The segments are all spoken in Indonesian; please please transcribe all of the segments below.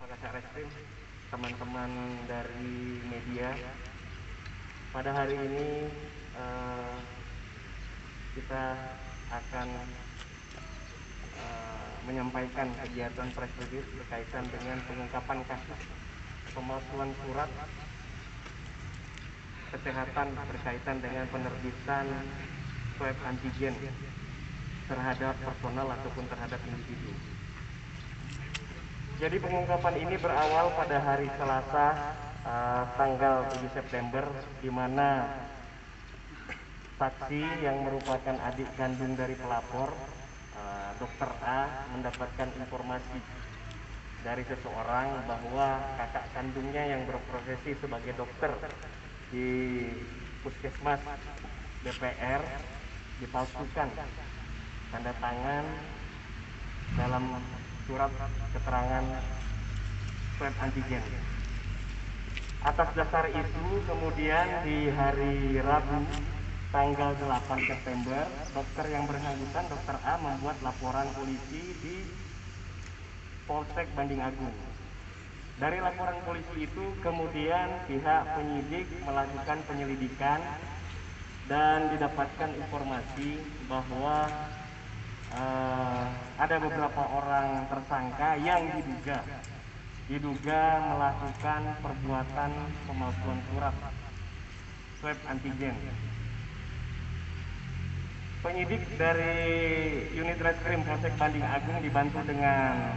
Kasat Reskrim, teman-teman dari media. Pada hari ini kita akan menyampaikan kegiatan press release berkaitan dengan pengungkapan kasus pemalsuan surat kesehatan berkaitan dengan penerbitan swab antigen terhadap personal ataupun terhadap individu. Jadi pengungkapan ini berawal pada hari Selasa tanggal 7 September, di mana saksi yang merupakan adik kandung dari pelapor, Dr. A, mendapatkan informasi dari seseorang bahwa kakak kandungnya yang berprofesi sebagai dokter di Puskesmas DPR dipalsukan tanda tangan dalam surat keterangan swab antigen. Atas dasar itu kemudian di hari Rabu tanggal 8 September, dokter yang bersangkutan, Dr. A, membuat laporan polisi di Polsek Banding Agung. Dari laporan polisi itu kemudian pihak penyidik melakukan penyelidikan dan didapatkan informasi bahwa ada beberapa orang tersangka yang diduga melakukan perbuatan pemalsuan surat swab antigen. Penyidik dari unit reskrim Polsek Banding Agung dibantu dengan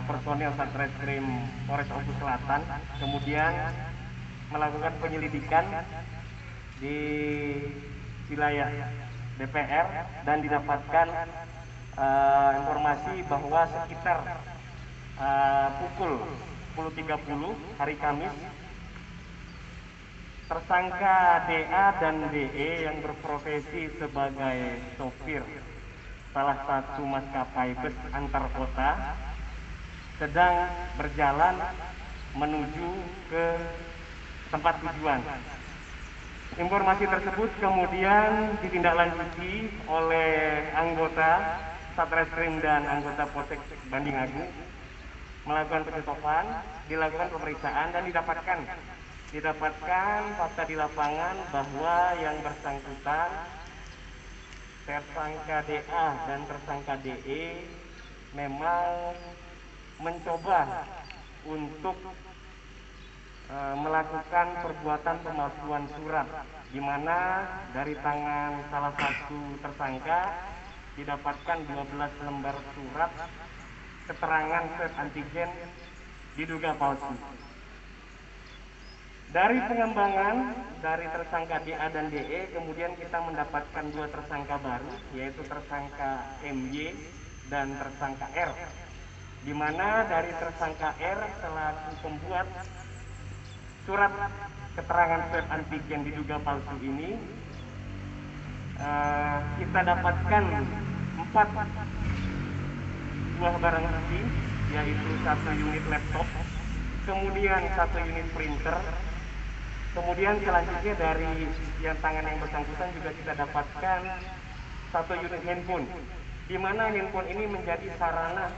personil Satreskrim Polres Oku Selatan kemudian melakukan penyelidikan di wilayah DPR dan didapatkan informasi bahwa sekitar pukul 10.30 hari Kamis, tersangka DA dan DE yang berprofesi sebagai sopir salah satu maskapai bus antar kota sedang berjalan menuju ke tempat tujuan. Informasi tersebut kemudian ditindaklanjuti oleh anggota Satreskrim dan anggota Polsek Banding Agung melakukan penetapan, dilakukan pemeriksaan dan didapatkan fakta di lapangan bahwa yang bersangkutan tersangka DA dan tersangka DE memang mencoba untuk melakukan perbuatan pemalsuan surat, di mana dari tangan salah satu tersangka didapatkan 12 lembar surat keterangan swab antigen diduga palsu. Dari pengembangan dari tersangka DA dan DE kemudian kita mendapatkan dua tersangka baru, yaitu tersangka MY dan tersangka R, di mana dari tersangka R selaku pembuat surat keterangan swab antigen diduga palsu ini kita dapatkan 4 buah barang bukti, yaitu 1 unit laptop, kemudian 1 unit printer, kemudian selanjutnya dari yang tangan yang bersangkutan juga kita dapatkan 1 unit handphone, di mana handphone ini menjadi sarana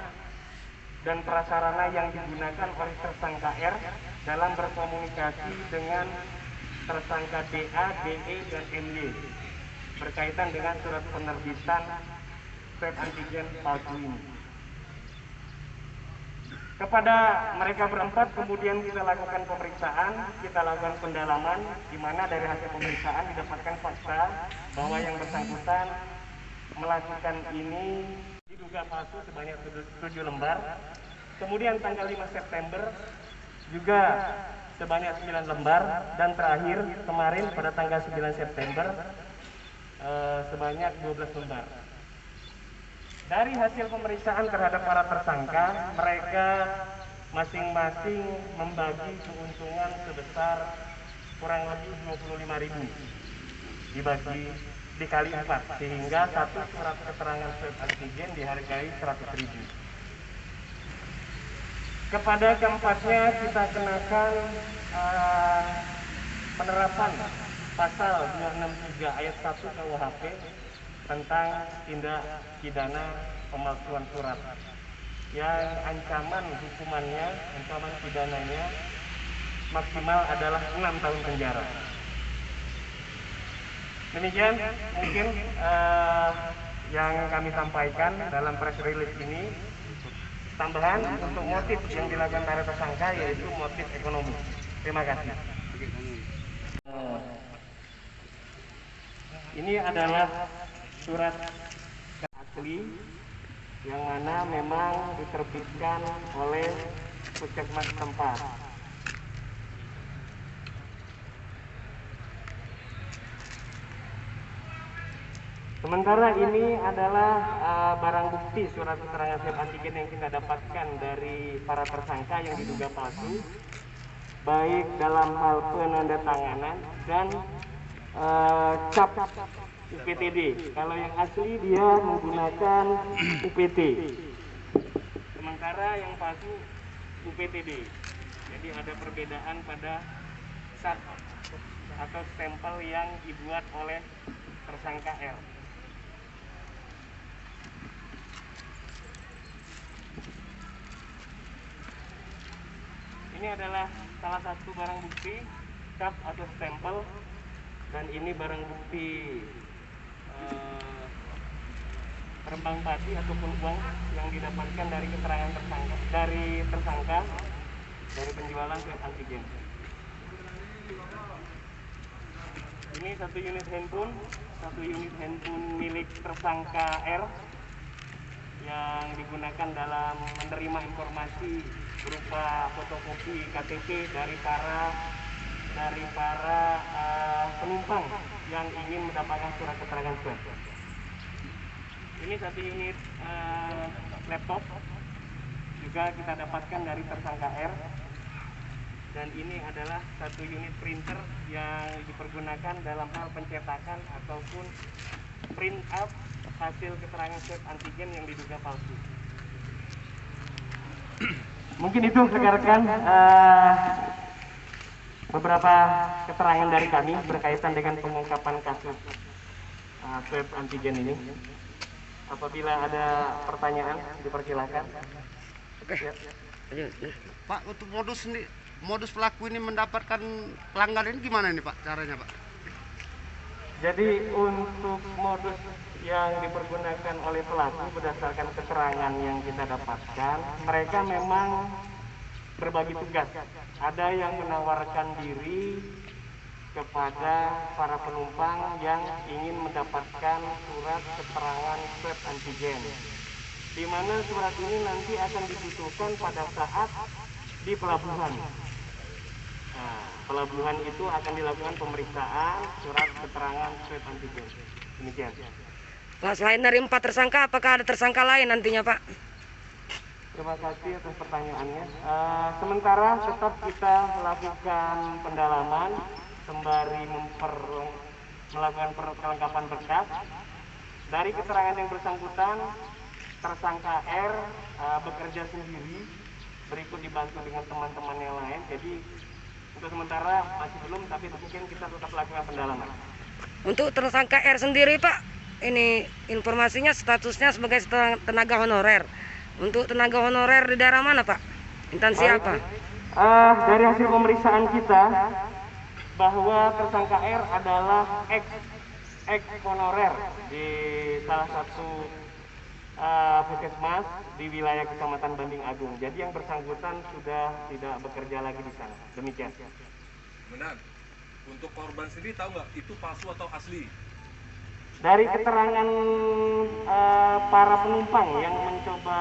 dan prasarana yang digunakan oleh tersangka R dalam berkomunikasi dengan tersangka DA, DE, dan MY berkaitan dengan surat penerbitan swab antigen palsu ini. Kepada mereka berempat kemudian kita lakukan pemeriksaan, kita lakukan pendalaman, di mana dari hasil pemeriksaan didapatkan fakta bahwa yang bersangkutan melakukan ini diduga palsu sebanyak 7 lembar. Kemudian tanggal 5 September juga sebanyak 9 lembar, dan terakhir kemarin pada tanggal 9 September sebanyak 12 lembar. Dari hasil pemeriksaan terhadap para tersangka, mereka masing-masing membagi keuntungan sebesar kurang lebih 25.000 dikali 4, sehingga satu surat keterangan swab antigen dihargai 100.000. Kepada keempatnya kita kenakan penerapan pasal 263 ayat 1 KUHP tentang tindak pidana pemalsuan surat, yang ancaman hukumannya, ancaman pidananya maksimal adalah 6 tahun penjara. Demikian mungkin yang kami sampaikan dalam press release ini. Tambahan untuk motif yang dilakukan para tersangka yaitu motif ekonomi. Terima kasih. Ini adalah surat asli yang mana memang diterbitkan oleh puskesmas tempat. Sementara ini adalah barang bukti surat keterangan swab antigen yang kita dapatkan dari para tersangka yang diduga palsu, baik dalam hal penandatanganan dan cap UPTD. Kalau yang asli dia menggunakan UPT, sementara yang palsu UPTD. Jadi ada perbedaan pada cap atau stempel yang dibuat oleh tersangka R. Ini adalah salah satu barang bukti cap atau stempel, dan ini barang bukti rembang padi ataupun uang yang didapatkan dari keterangan tersangka, dari penjualan swab antigen. Ini satu unit handphone milik tersangka R yang digunakan dalam menerima informasi berupa fotokopi KTP dari para penumpang yang ingin mendapatkan surat keterangan swab. Ini satu unit laptop juga kita dapatkan dari tersangka R, dan ini adalah satu unit printer yang dipergunakan dalam hal pencetakan ataupun print out hasil keterangan swab antigen yang diduga palsu. Mungkin itu rekan-rekan beberapa keterangan dari kami berkaitan dengan pengungkapan kasus swab antigen ini. Apabila ada pertanyaan dipersilakan. Oke. Ya. Pak, untuk modus pelaku ini mendapatkan pelanggan ini gimana nih Pak caranya Pak? Jadi untuk modus yang dipergunakan oleh pelaku berdasarkan keterangan yang kita dapatkan, mereka memang berbagi tugas. Ada yang menawarkan diri kepada para penumpang yang ingin mendapatkan surat keterangan swab antigen, di mana surat ini nanti akan dibutuhkan pada saat di pelabuhan. Nah, pelabuhan itu akan dilakukan pemeriksaan surat keterangan swab antigen. Demikian. Pak, selain dari 4 tersangka, apakah ada tersangka lain nantinya Pak? Terima kasih atas pertanyaannya. Sementara tetap kita melakukan pendalaman sembari melakukan kelengkapan berkas. Dari keterangan yang bersangkutan, tersangka R bekerja sendiri, berikut dibantu dengan teman-teman yang lain. Jadi untuk sementara masih belum, tapi mungkin kita tetap lakukan pendalaman. Untuk tersangka R sendiri Pak, ini informasinya statusnya sebagai tenaga honorer. Untuk tenaga honorer di daerah mana Pak? Instansi apa? Dari hasil pemeriksaan kita, bahwa tersangka R adalah ex honorer di salah satu puskesmas di wilayah Kecamatan Banding Agung. Jadi yang bersangkutan sudah tidak bekerja lagi di sana. Demikian. Benar. Untuk korban sendiri tahu nggak itu palsu atau asli? Dari keterangan para penumpang yang mencoba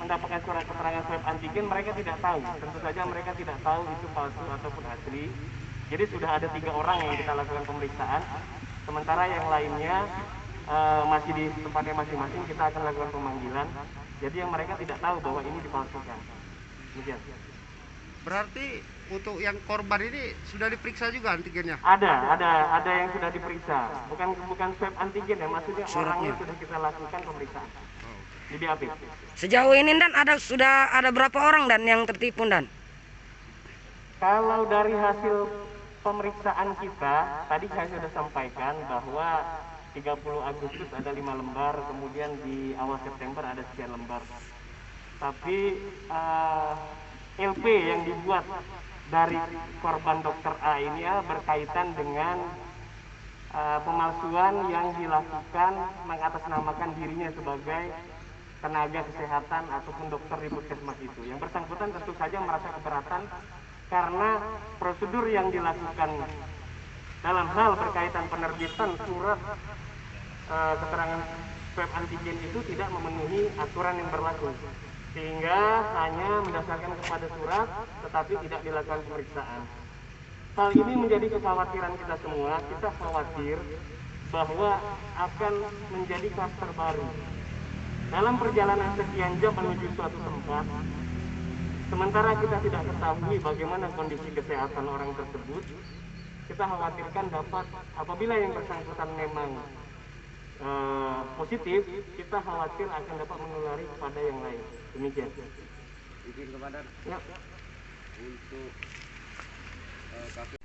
mendapatkan surat keterangan swab antigen, mereka tidak tahu. Tentu saja mereka tidak tahu itu palsu ataupun asli. Jadi sudah ada 3 orang yang kita lakukan pemeriksaan. Sementara yang lainnya masih di tempatnya masing-masing, kita akan lakukan pemanggilan. Jadi yang mereka tidak tahu bahwa ini dipalsukan. Demikian. Berarti untuk yang korban ini sudah diperiksa juga antigennya? Ada yang sudah diperiksa. Bukan swab antigen ya, maksudnya orangnya sudah kita lakukan pemeriksaan. Di BAP. Sejauh ini Dan sudah ada berapa orang Dan yang tertipu Dan? Kalau dari hasil pemeriksaan kita, tadi saya sudah sampaikan bahwa 30 Agustus ada 5 lembar, kemudian di awal September ada sekian lembar. Tapi LP yang dibuat dari korban dokter A ini berkaitan dengan pemalsuan yang dilakukan mengatasnamakan dirinya sebagai tenaga kesehatan ataupun dokter di puskesmas itu. Yang bersangkutan tentu saja merasa keberatan karena prosedur yang dilakukan dalam hal berkaitan penerbitan surat keterangan swab antigen itu tidak memenuhi aturan yang berlaku, sehingga hanya mendasarkan kepada surat tetapi tidak dilakukan pemeriksaan. Hal ini menjadi kekhawatiran kita semua. Kita khawatir bahwa akan menjadi kluster baru dalam perjalanan sekian jam menuju suatu tempat, sementara kita tidak ketahui bagaimana kondisi kesehatan orang tersebut. Kita khawatirkan dapat, apabila yang bersangkutan memang positif, kita khawatir akan dapat menulari kepada yang lain. Demikian. Izin Komandan. Ya. Untuk kasus